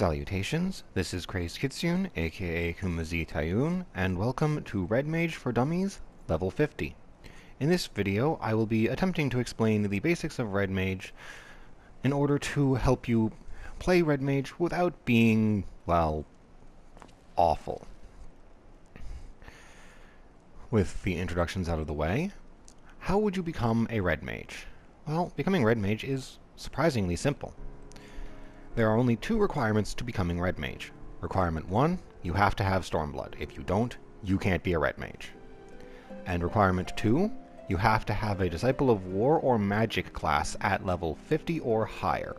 Salutations, this is Crazed Kitsune, aka Khuma'zi Tayuun, and welcome to Red Mage for Dummies, level 50. In this video, I will be attempting to explain the basics of Red Mage in order to help you play Red Mage without being, well, awful. With the introductions out of the way, how would you become a Red Mage? Well, becoming Red Mage is surprisingly simple. There are only two requirements to becoming Red Mage. Requirement 1, you have to have Stormblood. If you don't, you can't be a Red Mage. And Requirement 2, you have to have a Disciple of War or Magic class at level 50 or higher.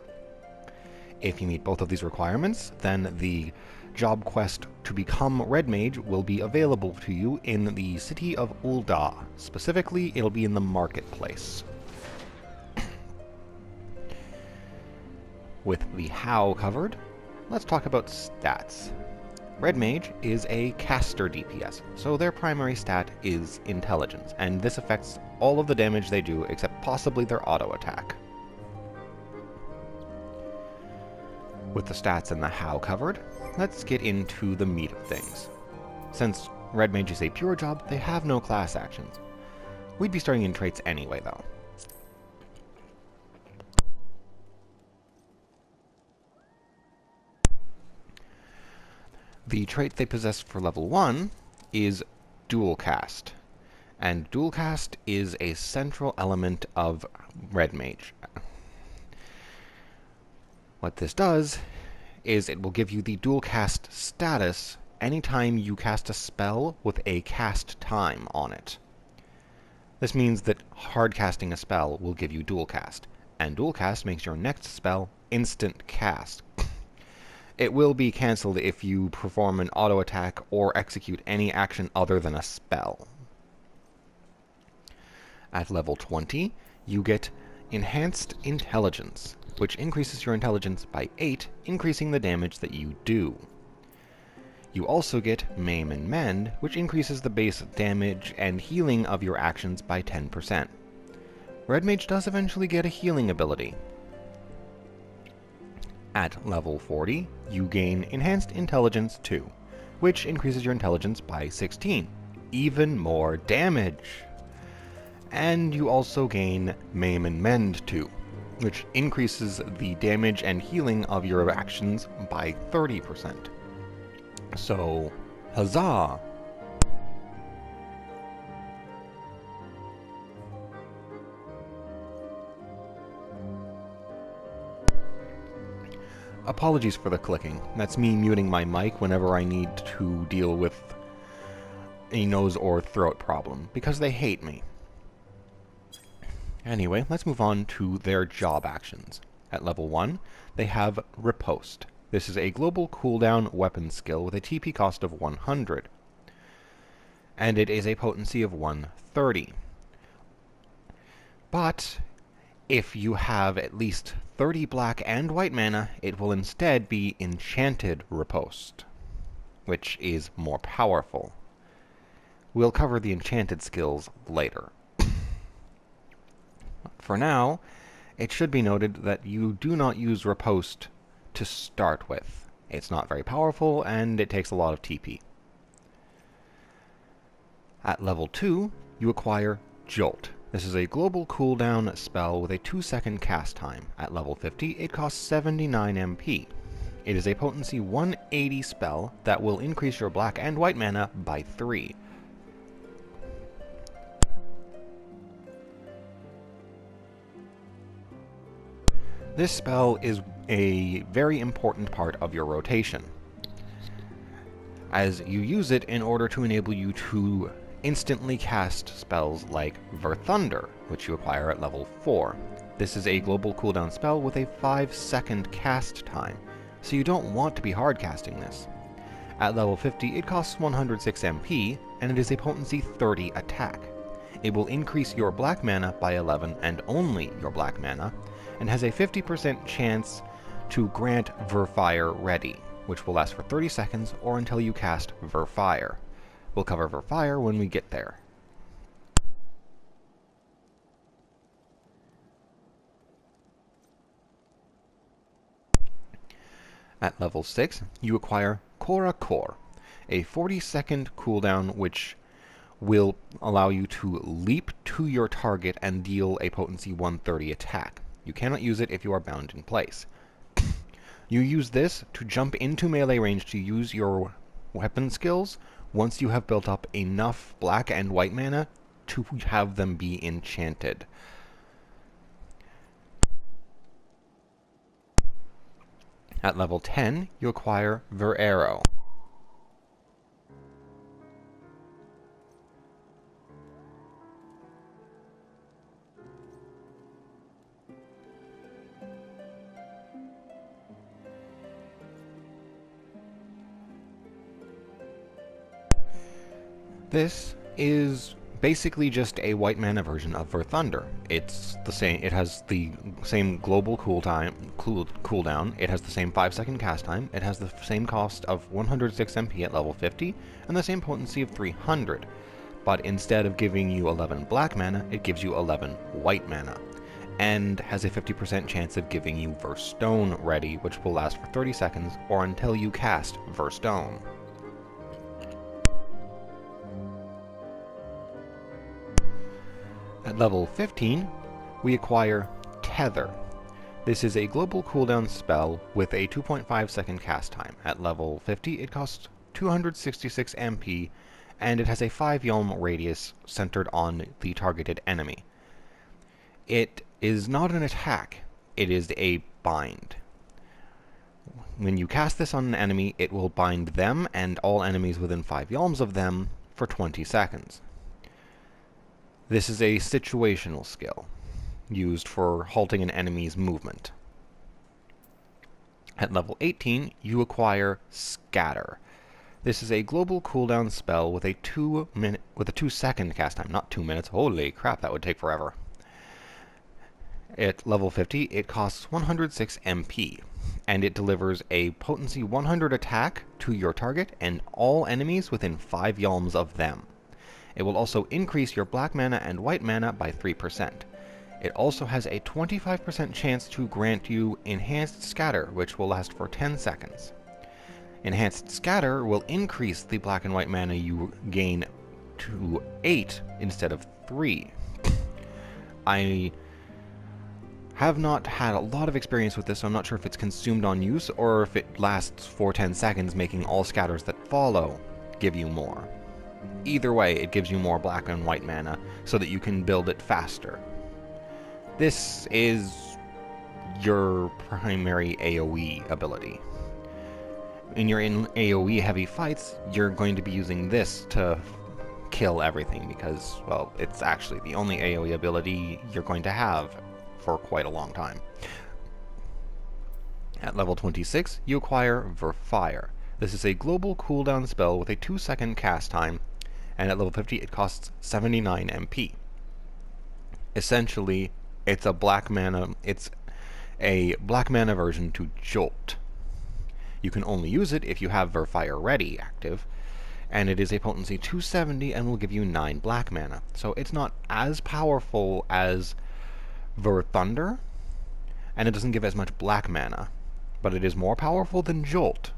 If you meet both of these requirements, then the job quest to become Red Mage will be available to you in the city of Ul'dah. Specifically, it'll be in the marketplace. With the how covered, let's talk about stats. Red Mage is a caster DPS, so their primary stat is Intelligence, and this affects all of the damage they do except possibly their auto attack. With the stats and the how covered, let's get into the meat of things. Since Red Mage is a pure job, they have no class actions. We'd be starting in traits anyway, though. The trait they possess for level 1 is Dual Cast, and Dual Cast is a central element of Red Mage. What this does is it will give you the Dual Cast status anytime you cast a spell with a cast time on it. This means that hard casting a spell will give you Dual Cast, and Dual Cast makes your next spell instant cast. It will be cancelled if you perform an auto attack or execute any action other than a spell. At level 20, you get Enhanced Intelligence, which increases your intelligence by 8, increasing the damage that you do. You also get Maim and Mend, which increases the base damage and healing of your actions by 10%. Red Mage does eventually get a healing ability. At level 40, you gain Enhanced Intelligence 2, which increases your intelligence by 16. Even more damage! And you also gain Maim and Mend 2, which increases the damage and healing of your actions by 30%. So, huzzah! Apologies for the clicking. That's me muting my mic whenever I need to deal with a nose or throat problem, because they hate me. Anyway, let's move on to their job actions. At level 1, they have Riposte. This is a global cooldown weapon skill with a TP cost of 100. And it is a potency of 130. But if you have at least 30 black and white mana, it will instead be Enchanted Riposte, which is more powerful. We'll cover the enchanted skills later. For now, it should be noted that you do not use Riposte to start with. It's not very powerful, and it takes a lot of TP. At level 2, you acquire Jolt. This is a global cooldown spell with a 2-second cast time. At level 50, it costs 79 MP. It is a potency 180 spell that will increase your black and white mana by 3. This spell is a very important part of your rotation, as you use it in order to enable you to instantly cast spells like Thunder, which you acquire at level 4. This is a global cooldown spell with a 5-second cast time, so you don't want to be hard casting this. At level 50, it costs 106 MP, and it is a potency 30 attack. It will increase your black mana by 11, and only your black mana, and has a 50% chance to grant Fire Ready, which will last for 30 seconds or until you cast Fire. We'll cover Fire when we get there. At level 6, you acquire Kora Core, a 40-second cooldown which will allow you to leap to your target and deal a Potency 130 attack. You cannot use it if you are bound in place. You use this to jump into melee range to use your weapon skills once you have built up enough black and white mana to have them be enchanted. At level 10, you acquire Verero. This is basically just a white mana version of Verthunder. It's the same. It has the same global cooldown. It has the same 5-second cast time. It has the same cost of 106 MP at level 50, and the same potency of 300. But instead of giving you 11 black mana, it gives you 11 white mana, and has a 50% chance of giving you Verstone ready, which will last for 30 seconds, or until you cast Verstone. At level 15, we acquire Tether. This is a global cooldown spell with a 2.5-second cast time. At level 50, it costs 266 MP, and it has a 5 yalm radius centered on the targeted enemy. It is not an attack, it is a bind. When you cast this on an enemy, it will bind them and all enemies within 5 yalms of them for 20 seconds. This is a situational skill, used for halting an enemy's movement. At level 18, you acquire Scatter. This is a global cooldown spell with a 2-second cast time, not 2 minutes. Holy crap, that would take forever. At level 50, it costs 106 MP, and it delivers a potency 100 attack to your target and all enemies within 5 yalms of them. It will also increase your black mana and white mana by 3%. It also has a 25% chance to grant you Enhanced Scatter, which will last for 10 seconds. Enhanced Scatter will increase the black and white mana you gain to 8 instead of 3. I have not had a lot of experience with this, so I'm not sure if it's consumed on use or if it lasts for 10 seconds, making all scatters that follow give you more. Either way, it gives you more black and white mana so that you can build it faster. This is your primary AoE ability. When you're in AoE heavy fights, you're going to be using this to kill everything because, well, it's actually the only AoE ability you're going to have for quite a long time. At level 26, you acquire Verfire. This is a global cooldown spell with a 2-second cast time, and at level 50 it costs 79 MP. Essentially, it's a black mana version to Jolt. You can only use it if you have Verfire ready active, and it is a potency 270 and will give you 9 black mana. So it's not as powerful as Verthunder, and it doesn't give as much black mana, but it is more powerful than Jolt.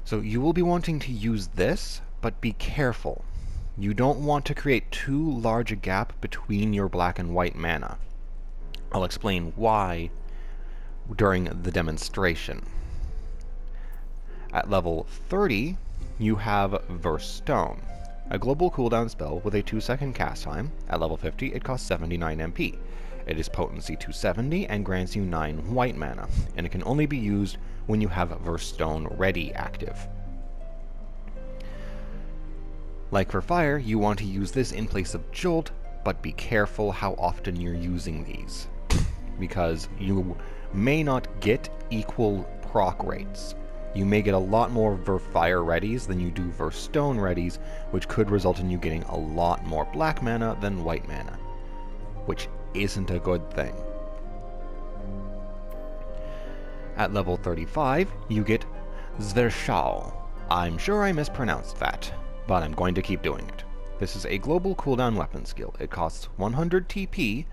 So you will be wanting to use this, but be careful. You don't want to create too large a gap between your black and white mana. I'll explain why during the demonstration. At level 30, you have Verstone, a global cooldown spell with a 2-second cast time. At level 50, it costs 79 MP. It is potency 270 and grants you 9 white mana, and it can only be used when you have Verstone ready active. Like for fire, you want to use this in place of Jolt, but be careful how often you're using these, because you may not get equal proc rates. You may get a lot more Verfire readies than you do Verstone readies, which could result in you getting a lot more black mana than white mana, which isn't a good thing. At level 35, you get Zwerchhau. I'm sure I mispronounced that, but I'm going to keep doing it. This is a global cooldown weapon skill. It costs 100 TP,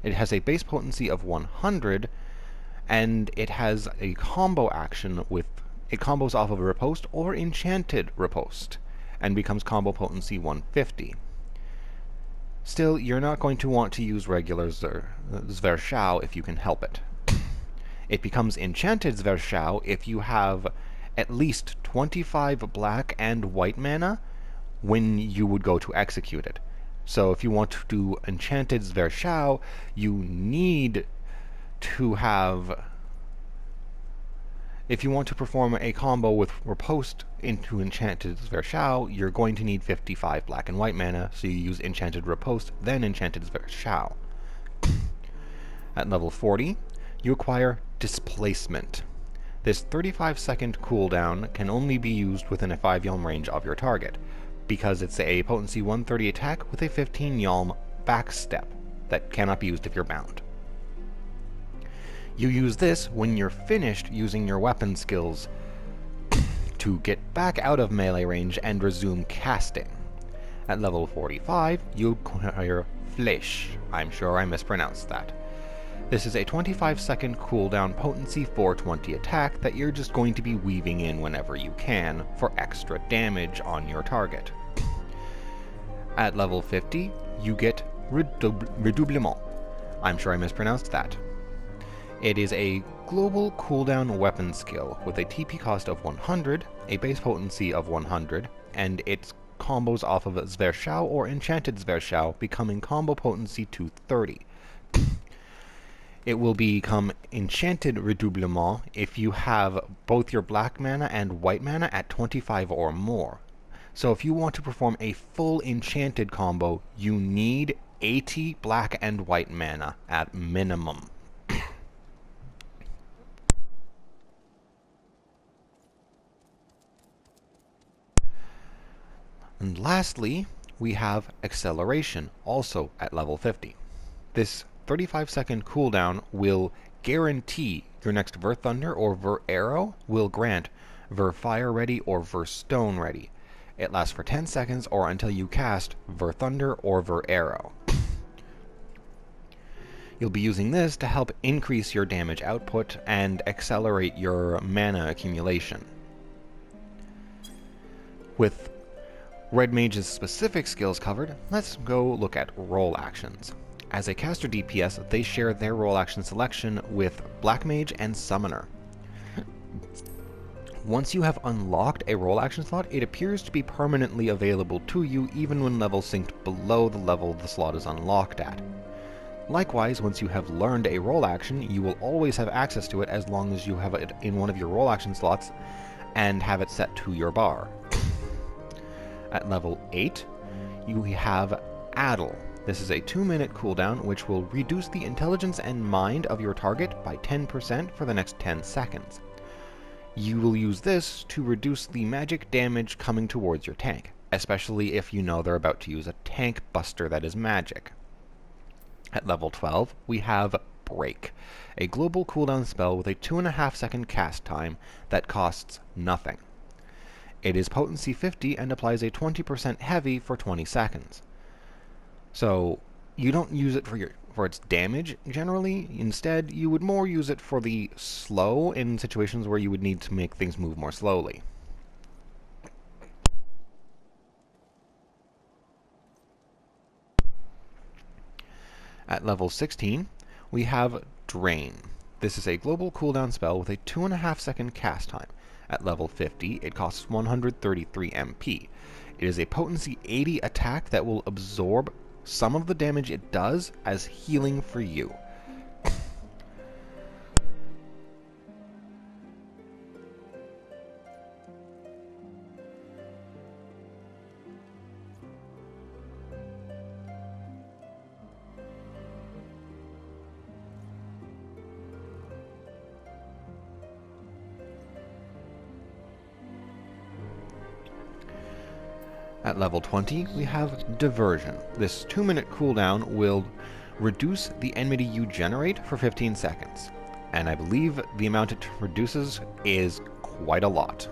it has a base potency of 100, and it has a combo action with it combos off of a Riposte or Enchanted Riposte and becomes combo potency 150. Still, you're not going to want to use regular Zwerchhau if you can help it. It becomes Enchanted Zwerchhau if you have at least 25 black and white mana when you would go to execute it. So if you want to do Enchanted Zwerchhau, you need to have... If you want to perform a combo with Riposte into Enchanted Zwerchhau, you're going to need 55 black and white mana, so you use Enchanted Riposte, then Enchanted Zwerchhau. At level 40, you acquire Displacement. This 35-second cooldown can only be used within a 5 yalm range of your target, because it's a potency 130 attack with a 15 yalm backstep that cannot be used if you're bound. You use this when you're finished using your weapon skills to get back out of melee range and resume casting. At level 45, you acquire Fleisch. I'm sure I mispronounced that. This is a 25-second cooldown potency 420 attack that you're just going to be weaving in whenever you can for extra damage on your target. At level 50, you get Redoublement. I'm sure I mispronounced that. It is a global cooldown weapon skill with a TP cost of 100, a base potency of 100, and its combos off of Zwerchhau or Enchanted Zwerchhau, becoming combo potency 230. It will become Enchanted Redoublement if you have both your black mana and white mana at 25 or more. So if you want to perform a full enchanted combo, you need 80 black and white mana at minimum. And lastly, we have Acceleration, also at level 50. This 35-second cooldown will guarantee your next Ver Thunder or Ver Arrow will grant Ver Fire Ready or Ver Stone Ready. It lasts for 10 seconds or until you cast Ver Thunder or Ver Arrow. You'll be using this to help increase your damage output and accelerate your mana accumulation. With Red Mage's specific skills covered, let's go look at role actions. As a caster DPS, they share their role action selection with Black Mage and Summoner. Once you have unlocked a role action slot, it appears to be permanently available to you even when level synced below the level the slot is unlocked at. Likewise, once you have learned a role action, you will always have access to it as long as you have it in one of your role action slots and have it set to your bar. At level 8, you have Addle. This is a 2-minute cooldown which will reduce the intelligence and mind of your target by 10% for the next 10 seconds. You will use this to reduce the magic damage coming towards your tank, especially if you know they're about to use a tank buster that is magic. At level 12, we have Break, a global cooldown spell with a 2.5-second cast time that costs nothing. It is potency 50 and applies a 20% heavy for 20 seconds. So you don't use it for its damage generally. Instead, you would more use it for the slow in situations where you would need to make things move more slowly. At level 16, we have Drain. This is a global cooldown spell with a 2.5-second cast time. At level 50, it costs 133 MP. It is a potency 80 attack that will absorb some of the damage it does as healing for you. At level 20, we have Diversion. This 2-minute cooldown will reduce the enmity you generate for 15 seconds. And I believe the amount it reduces is quite a lot.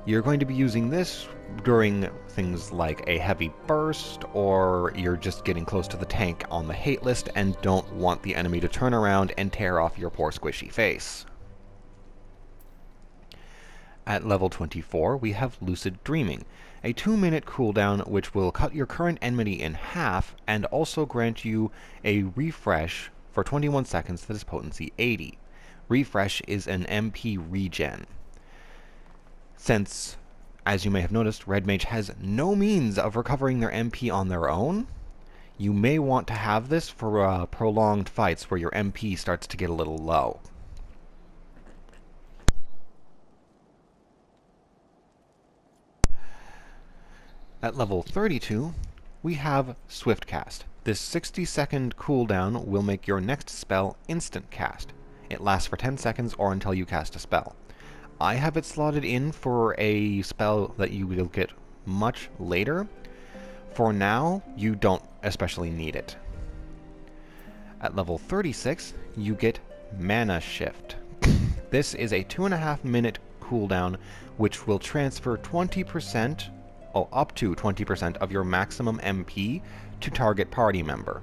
You're going to be using this during things like a heavy burst, or you're just getting close to the tank on the hate list and don't want the enemy to turn around and tear off your poor squishy face. At level 24, we have Lucid Dreaming, a 2-minute cooldown which will cut your current enmity in half and also grant you a refresh for 21 seconds that is potency 80. Refresh is an MP regen. Since, as you may have noticed, Red Mage has no means of recovering their MP on their own, you may want to have this for prolonged fights where your MP starts to get a little low. At level 32, we have Swift Cast. This 60-second cooldown will make your next spell instant cast. It lasts for 10 seconds or until you cast a spell. I have it slotted in for a spell that you will get much later. For now, you don't especially need it. At level 36, you get Mana Shift. This is a 2.5-minute cooldown which will transfer 20%, up to 20% of your maximum MP to target party member.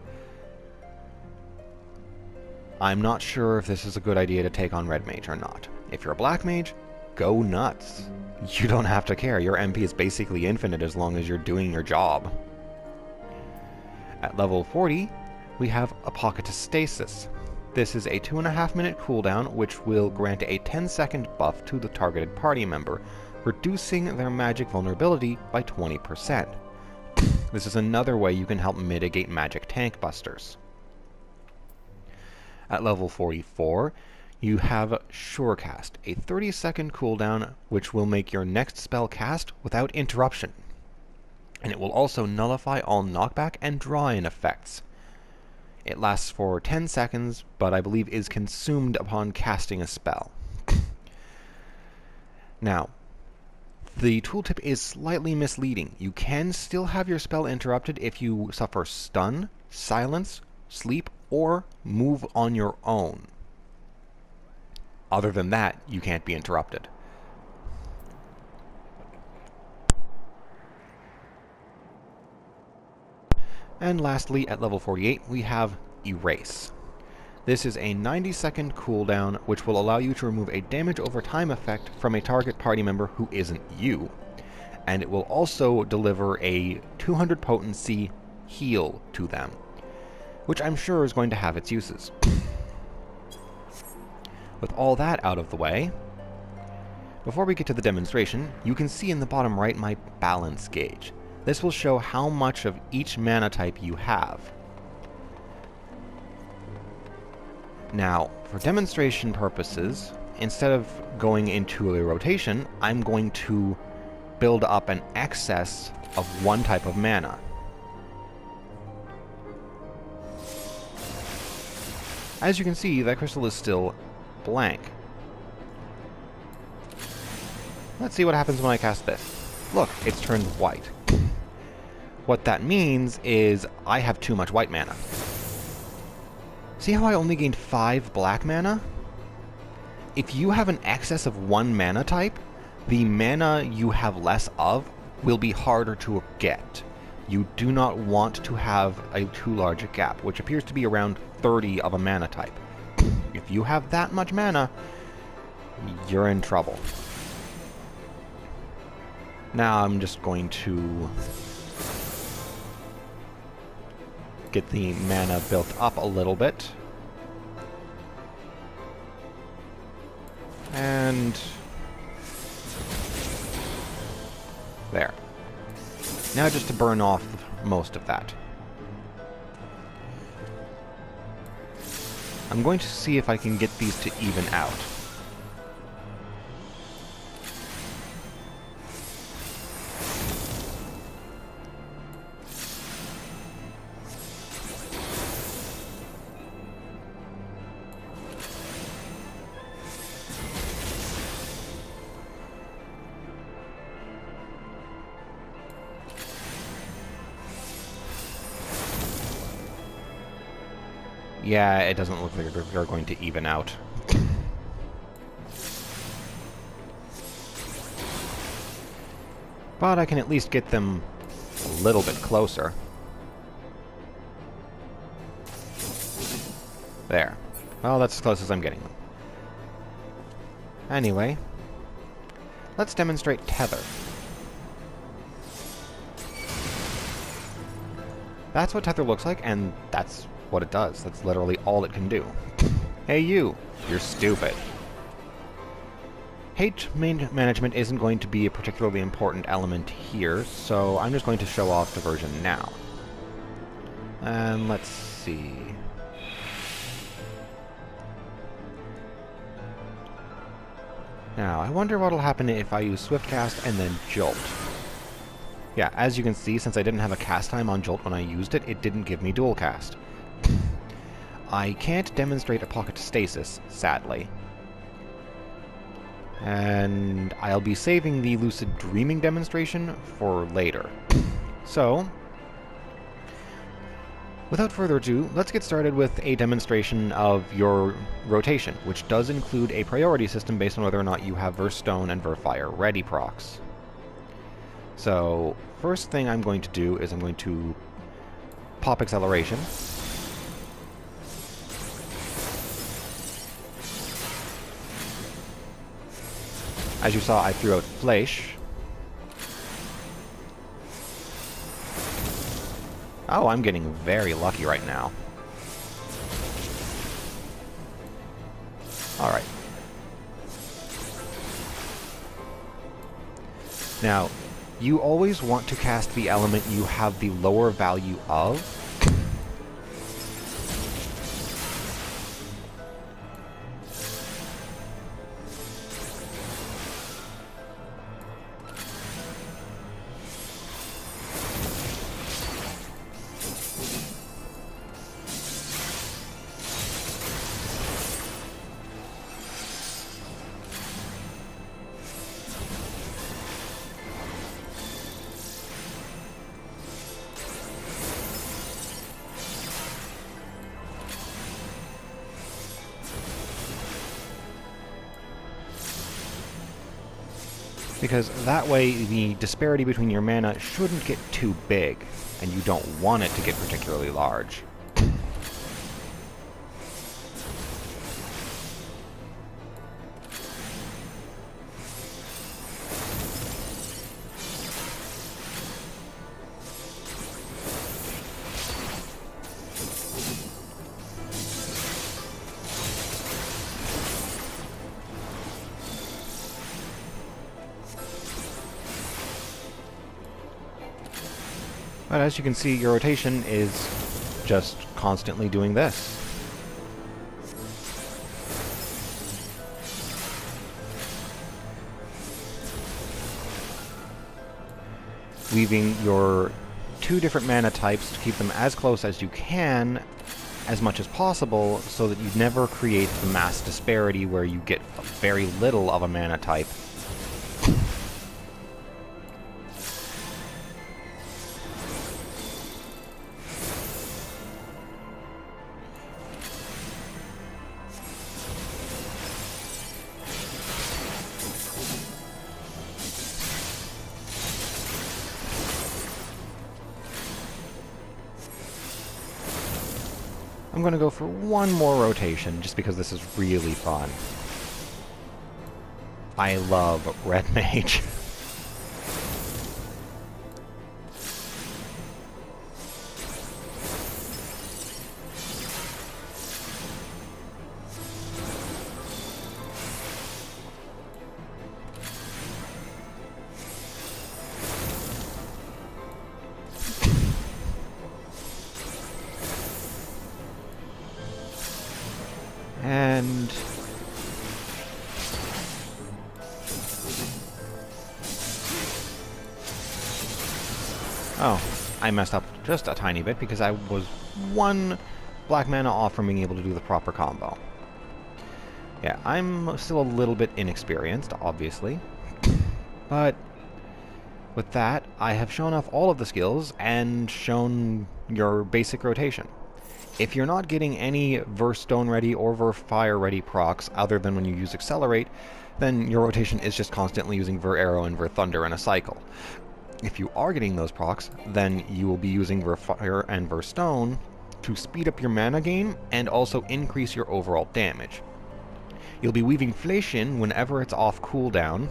I'm not sure if this is a good idea to take on Red Mage or not. If you're a Black Mage, go nuts. You don't have to care. Your MP is basically infinite as long as you're doing your job. At level 40, we have Apocatastasis. This is a 2.5-minute cooldown which will grant a 10-second buff to the targeted party member, reducing their magic vulnerability by 20%. This is another way you can help mitigate magic tank busters. At level 44, you have Surecast, a 30-second cooldown which will make your next spell cast without interruption. And it will also nullify all knockback and draw-in effects. It lasts for 10 seconds, but I believe is consumed upon casting a spell. Now, the tooltip is slightly misleading. You can still have your spell interrupted if you suffer stun, silence, sleep, or move on your own. Other than that, you can't be interrupted. And lastly, at level 48, we have Erase. This is a 90-second cooldown which will allow you to remove a damage over time effect from a target party member who isn't you. And it will also deliver a 200 potency heal to them, which I'm sure is going to have its uses. With all that out of the way, before we get to the demonstration, you can see in the bottom right my balance gauge. This will show how much of each mana type you have. Now, for demonstration purposes, instead of going into a rotation, I'm going to build up an excess of one type of mana. As you can see, that crystal is still blank. Let's see what happens when I cast this. Look, it's turned white. What that means is I have too much white mana. See how I only gained 5 black mana? If you have an excess of one mana type, the mana you have less of will be harder to get. You do not want to have a too large a gap, which appears to be around 30 of a mana type. If you have that much mana, you're in trouble. Now I'm just going to get the mana built up a little bit. And there. Now just to burn off most of that. I'm going to see if I can get these to even out. Yeah, it doesn't look like they're going to even out. But I can at least get them a little bit closer. There. Well, that's as close as I'm getting them. Anyway, let's demonstrate Tether. That's what Tether looks like, and that's what it does. That's literally all it can do. Hey you! You're stupid. Hate management isn't going to be a particularly important element here, so I'm just going to show off diversion now. And let's see... Now, I wonder what'll happen if I use Swift Cast and then Jolt. Yeah, as you can see, since I didn't have a cast time on Jolt when I used it, it didn't give me dual cast. I can't demonstrate a Pocket Stasis, sadly. And I'll be saving the Lucid Dreaming demonstration for later. So, without further ado, let's get started with a demonstration of your rotation, which does include a priority system based on whether or not you have Verse Stone and Verse Fire ready procs. So, first thing I'm going to do is I'm going to pop Acceleration. As you saw, I threw out Flash. Oh, I'm getting very lucky right now. Alright. Now, you always want to cast the element you have the lower value of. Because that way the disparity between your mana shouldn't get too big, and you don't want it to get particularly large. But as you can see, your rotation is just constantly doing this. Leaving your two different mana types to keep them as close as you can, as much as possible, so that you never create the mass disparity where you get very little of a mana type. I'm going to go for one more rotation, just because this is really fun. I love Red Mage. And oh, I messed up just a tiny bit because I was one black mana off from being able to do the proper combo. Yeah, I'm still a little bit inexperienced, obviously, but with that, I have shown off all of the skills and shown your basic rotation. If you're not getting any Verse Stone ready or Verse Fire ready procs other than when you use Accelerate, then your rotation is just constantly using Ver Arrow and Ver Thunder in a cycle. If you are getting those procs, then you will be using Verfire and Verstone to speed up your mana gain and also increase your overall damage. You'll be weaving Fleishin whenever it's off cooldown,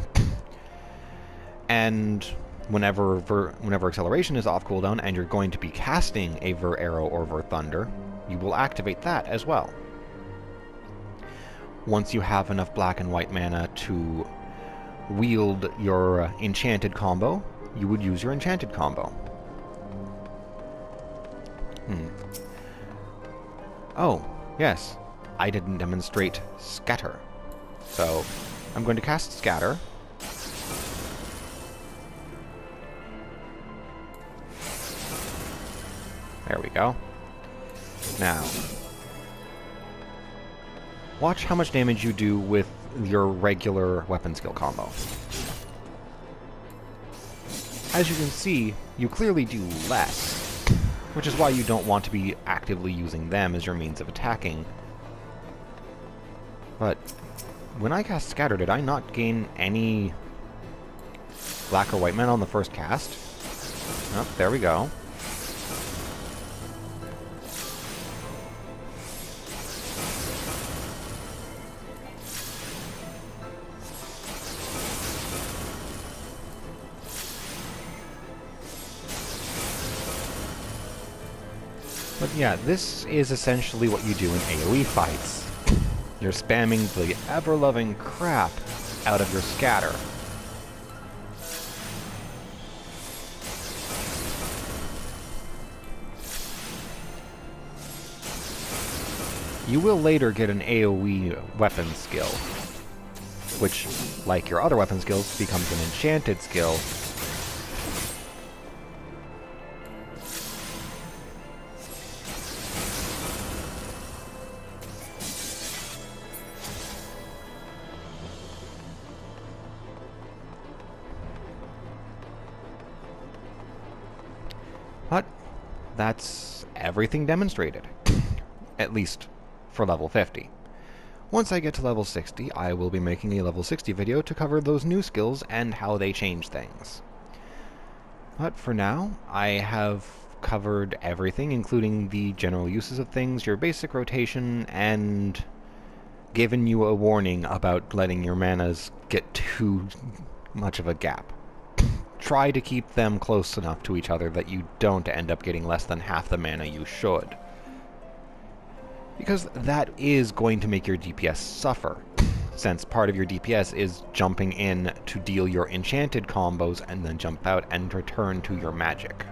and whenever Acceleration is off cooldown and you're going to be casting a Ver Arrow or Ver Thunder, you will activate that as well. Once you have enough black and white mana to wield your enchanted combo, you would use your enchanted combo. Oh, yes. I didn't demonstrate Scatter. So, I'm going to cast Scatter. There we go. Now, watch how much damage you do with your regular weapon skill combo. As you can see, you clearly do less, which is why you don't want to be actively using them as your means of attacking. But when I cast Scatter, did I not gain any black or white mana on the first cast? Oh, there we go. But yeah, this is essentially what you do in AoE fights. You're spamming the ever-loving crap out of your scatter. You will later get an AoE weapon skill, which, like your other weapon skills, becomes an enchanted skill. But that's everything demonstrated, at least for level 50. Once I get to level 60, I will be making a level 60 video to cover those new skills and how they change things. But for now, I have covered everything, including the general uses of things, your basic rotation, and given you a warning about letting your manas get too much of a gap. Try to keep them close enough to each other that you don't end up getting less than half the mana you should. Because that is going to make your DPS suffer, since part of your DPS is jumping in to deal your enchanted combos and then jump out and return to your magic.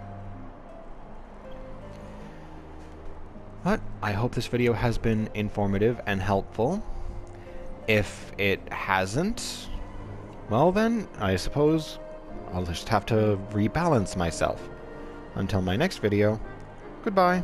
But I hope this video has been informative and helpful. If it hasn't, well then, I suppose I'll just have to rebalance myself. Until my next video, goodbye.